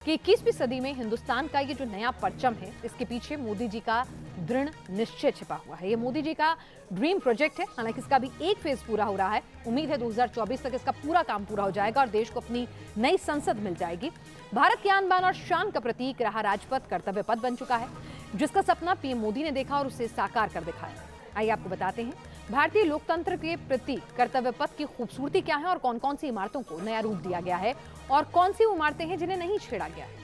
कि 21वीं सदी में हिंदुस्तान का ये जो नया परचम है, इसके पीछे मोदी जी का दृढ़ निश्चय छिपा हुआ है। ये मोदी जी का ड्रीम प्रोजेक्ट है। हालांकि इसका भी एक फेज पूरा हो रहा है। उम्मीद है 2024 तक इसका पूरा काम पूरा हो जाएगा और देश को अपनी नई संसद मिल जाएगी। भारत की आन बान और शान का प्रतीक रहा राजपथ कर्तव्य पथ बन चुका है, जिसका सपना पीएम मोदी ने देखा और उसे साकार कर दिखाया। आइए आपको बताते हैं भारतीय लोकतंत्र के प्रति कर्तव्य पथ की खूबसूरती क्या है और कौन कौन सी इमारतों को नया रूप दिया गया है और कौन सी इमारतें हैं जिन्हें नहीं छेड़ा गया है।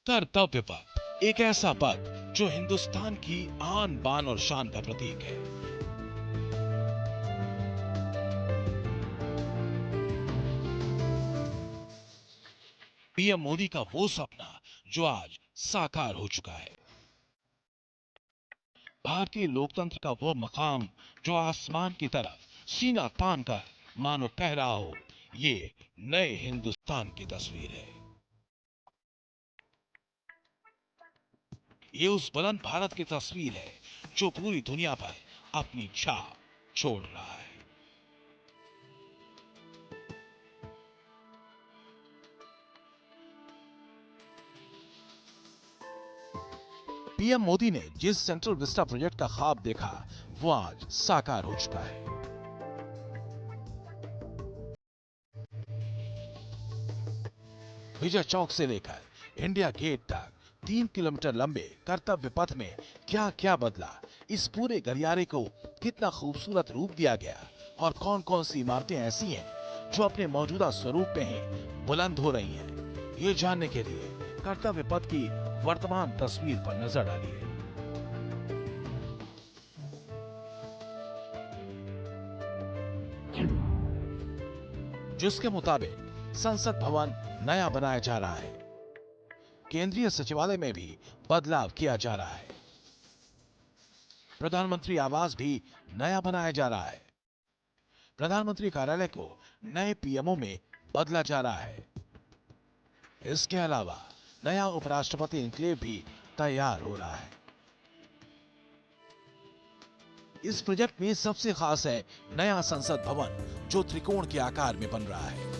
कर्तव्य पथ एक ऐसा पथ जो हिंदुस्तान की आन बान और शान का प्रतीक है। पीएम मोदी का वो सपना जो आज साकार हो चुका है। भारतीय लोकतंत्र का वो मकाम जो आसमान की तरफ सीना तान कर मानो कह रहा हो, ये नए हिंदुस्तान की तस्वीर है। ये उस बुलंद भारत की तस्वीर है जो पूरी दुनिया पर अपनी छाप छोड़ रहा है। पीएम मोदी ने जिस सेंट्रल विस्टा प्रोजेक्ट का ख्वाब देखा, वो आज साकार हो चुका है। विजय चौक से लेकर इंडिया गेट तक 3 किलोमीटर लंबे कर्तव्य पथ में क्या क्या बदला, इस पूरे गलियारे को कितना खूबसूरत रूप दिया गया और कौन कौन सी इमारतें ऐसी हैं जो अपने मौजूदा स्वरूप में ही बुलंद हो रही हैं, ये जानने के लिए कर्तव्य पथ की वर्तमान तस्वीर पर नजर डालिए। जिसके मुताबिक संसद भवन नया बनाया जा रहा है। केंद्रीय सचिवालय में भी बदलाव किया जा रहा है। प्रधानमंत्री आवास भी नया बनाया जा रहा है। प्रधानमंत्री कार्यालय को नए पीएमओ में बदला जा रहा है। इसके अलावा नया उपराष्ट्रपति एन्क्लेव भी तैयार हो रहा है। इस प्रोजेक्ट में सबसे खास है नया संसद भवन जो त्रिकोण के आकार में बन रहा है।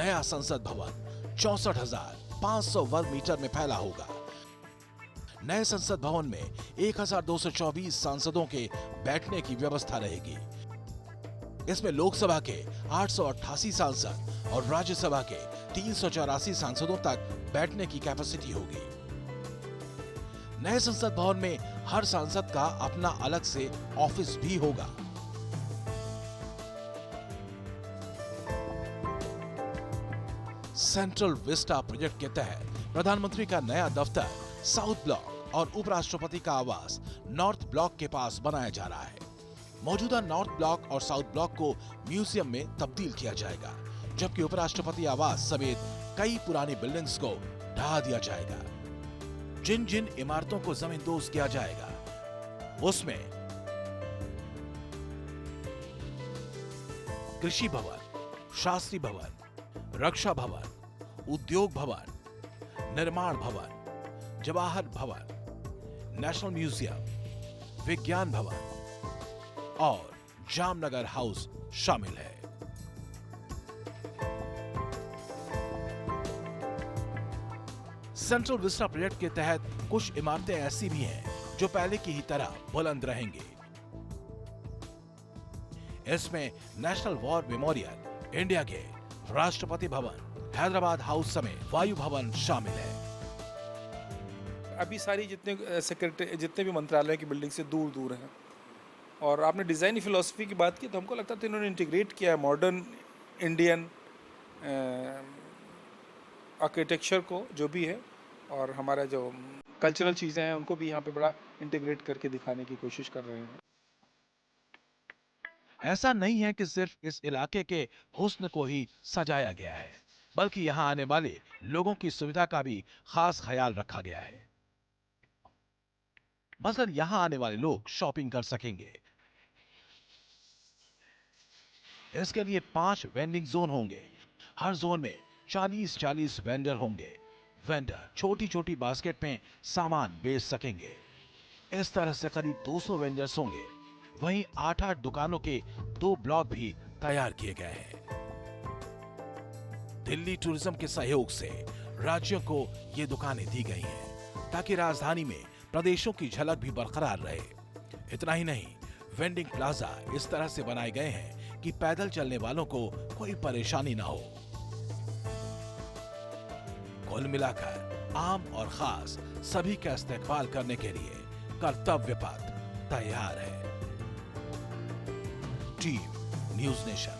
नया संसद भवन 64,500 वर्ग मीटर में फैला होगा। नए संसद भवन में 1,224 सांसदों के बैठने की व्यवस्था रहेगी। इसमें लोकसभा के 888 सांसद और राज्यसभा के 384 सांसदों तक बैठने की कैपेसिटी होगी। नए संसद भवन में हर सांसद का अपना अलग से ऑफिस भी होगा। सेंट्रल विस्टा प्रोजेक्ट के तहत प्रधानमंत्री का नया दफ्तर साउथ ब्लॉक और उपराष्ट्रपति का आवास नॉर्थ ब्लॉक के पास बनाया जा रहा है। मौजूदा नॉर्थ ब्लॉक और साउथ ब्लॉक को म्यूजियम में तब्दील किया जाएगा, जबकि उपराष्ट्रपति आवास समेत कई पुरानी बिल्डिंग्स को ढहा दिया जाएगा। जिन जिन इमारतों को जमींदोज किया जाएगा उसमें कृषि भवन, शास्त्री भवन, रक्षा भवन, उद्योग भवन, निर्माण भवन, जवाहर भवन, नेशनल म्यूजियम, विज्ञान भवन और जामनगर हाउस शामिल है। सेंट्रल विस्टा प्रोजेक्ट के तहत कुछ इमारतें ऐसी भी हैं जो पहले की ही तरह बुलंद रहेंगी। इसमें national war memorial, India gate, Rashtrapati Bhavan, Hyderabad house समेत वायु भवन शामिल है। अभी सारी जितने भी मंत्रालय की बिल्डिंग से दूर दूर हैं। और आपने डिज़ाइन फिलॉसफी की बात की, तो हमको लगता था इन्होंने इंटीग्रेट किया है मॉडर्न इंडियन आर्किटेक्चर को, जो भी है, और हमारा जो कल्चरल चीज़ें हैं उनको भी यहाँ पे बड़ा इंटीग्रेट करके दिखाने की कोशिश कर रहे हैं। ऐसा नहीं है कि सिर्फ इस इलाके के हुस्न को ही सजाया गया है, बल्कि यहाँ आने वाले लोगों की सुविधा का भी खास ख्याल रखा गया है। मसलन यहाँ आने वाले लोग शॉपिंग कर सकेंगे। इसके लिए 5 वेंडिंग जोन होंगे। हर जोन में 40-40 वेंडर होंगे। वेंडर छोटी छोटी बास्केट में सामान बेच सकेंगे। इस तरह से करीब 200 वेंडर्स होंगे। वहीं 8-8 दुकानों के 2 ब्लॉक भी तैयार किए गए हैं। दिल्ली टूरिज्म के सहयोग से राज्यों को ये दुकानें दी गई हैं ताकि राजधानी में प्रदेशों की झलक भी बरकरार रहे। इतना ही नहीं, वेंडिंग प्लाजा इस तरह से बनाए गए हैं कि पैदल चलने वालों को कोई परेशानी ना हो। कुल मिलाकर आम और खास सभी का इस्तेकबाल करने के लिए कर्तव्य पथ तैयार है। Team news nation.